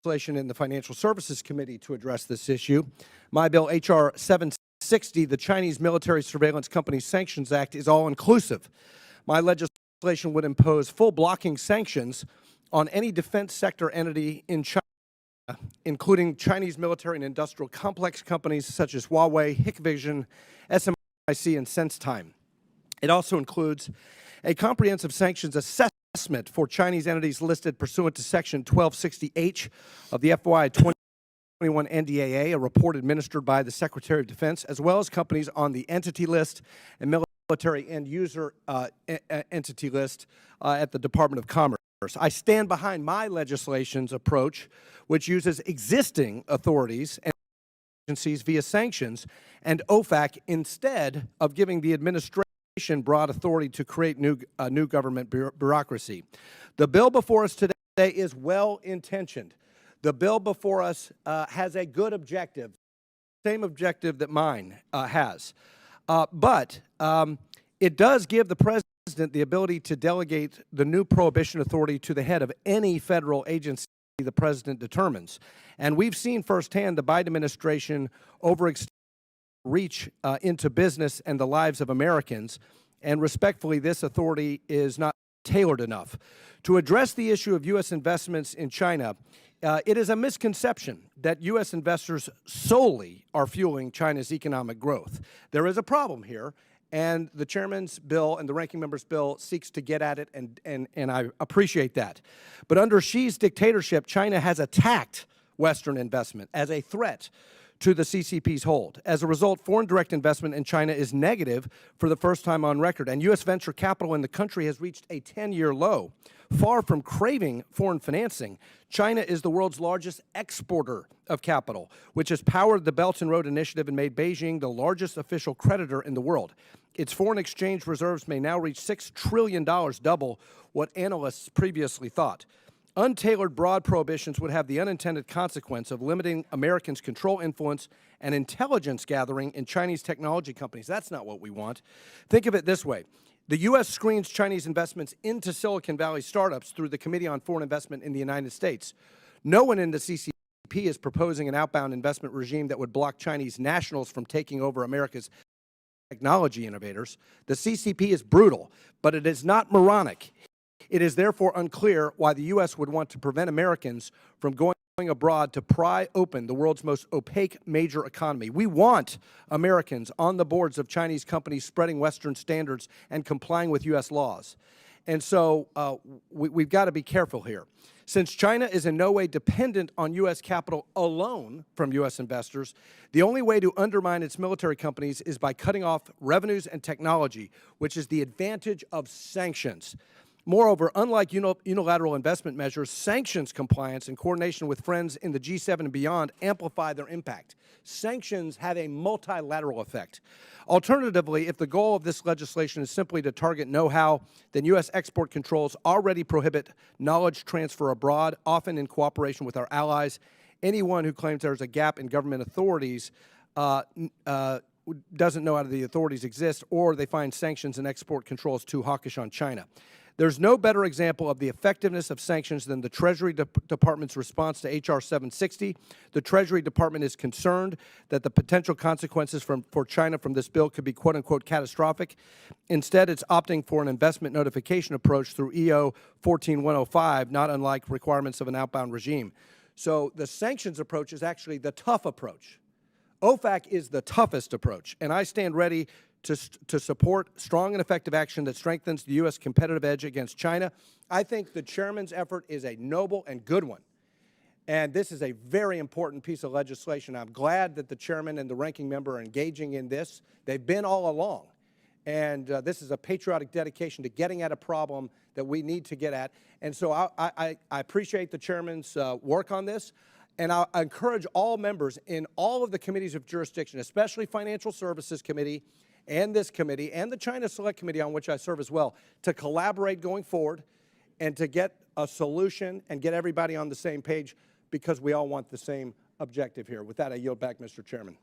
legislation in the Financial Services Committee to address this issue. My bill, H.R. 760, the Chinese Military Surveillance Companies Sanctions Act, is all-inclusive. My legislation would impose full blocking sanctions on any defense sector entity in China, including Chinese military and industrial complex companies such as Huawei, Hikvision, SMIC, and SenseTime. It also includes a comprehensive sanctions assessment for Chinese entities listed pursuant to Section 1260H of the FY 2021 NDAA, a report administered by the Secretary of Defense, as well as companies on the entity list and military end-user entity list at the Department of Commerce. I stand behind my legislation's approach, which uses existing authorities and agencies via sanctions and OFAC instead of giving the administration broad authority to create new government bureaucracy. The bill before us today is well-intentioned. The bill before us has a good objective, same objective that mine has. But it does give the President the ability to delegate the new prohibition authority to the head of any federal agency the President determines. And we've seen firsthand the Biden administration overextend reach into business and the lives of Americans, and respectfully, this authority is not tailored enough. To address the issue of U.S. investments in China, it is a misconception that U.S. investors solely are fueling China's economic growth. There is a problem here, and the Chairman's bill and the Ranking Member's bill seeks to get at it, and I appreciate that. But under Xi's dictatorship, China has attacked Western investment as a threat to the CCP's hold. As a result, foreign direct investment in China is negative for the first time on record, and U.S. venture capital in the country has reached a 10-year low. Far from craving foreign financing, China is the world's largest exporter of capital, which has powered the Belt and Road Initiative and made Beijing the largest official creditor in the world. Its foreign exchange reserves may now reach $6 trillion, double what analysts previously thought. Untailored broad prohibitions would have the unintended consequence of limiting Americans' control, influence, and intelligence gathering in Chinese technology companies. That's not what we want. Think of it this way. The U.S. screens Chinese investments into Silicon Valley startups through the Committee on Foreign Investment in the United States. No one in the CCP is proposing an outbound investment regime that would block Chinese nationals from taking over America's technology innovators. The CCP is brutal, but it is not moronic. It is therefore unclear why the U.S. would want to prevent Americans from going abroad to pry open the world's most opaque major economy. We want Americans on the boards of Chinese companies spreading Western standards and complying with U.S. laws. And so we've got to be careful here. Since China is in no way dependent on U.S. capital alone from U.S. investors, the only way to undermine its military companies is by cutting off revenues and technology, which is the advantage of sanctions. Moreover, unlike unilateral investment measures, sanctions compliance and coordination with friends in the G7 and beyond amplify their impact. Sanctions have a multilateral effect. Alternatively, if the goal of this legislation is simply to target know-how, then U.S. export controls already prohibit knowledge transfer abroad, often in cooperation with our allies. Anyone who claims there's a gap in government authorities doesn't know how the authorities exist, or they find sanctions and export controls too hawkish on China. There's no better example of the effectiveness of sanctions than the Treasury Department's response to H.R. 760. The Treasury Department is concerned that the potential consequences for China from this bill could be quote-unquote catastrophic. Instead, it's opting for an investment notification approach through EO 14105, not unlike requirements of an outbound regime. So the sanctions approach is actually the tough approach. OFAC is the toughest approach, and I stand ready to support strong and effective action that strengthens the U.S. competitive edge against China. I think the Chairman's effort is a noble and good one, and this is a very important piece of legislation. I'm glad that the Chairman and the Ranking Member are engaging in this. They've been all along, and this is a patriotic dedication to getting at a problem that we need to get at. And so I appreciate the Chairman's work on this. And I encourage all members in all of the committees of jurisdiction, especially Financial Services Committee and this committee and the China Select Committee on which I serve as well, to collaborate going forward and to get a solution and get everybody on the same page, because we all want the same objective here. With that, I yield back, Mr. Chairman.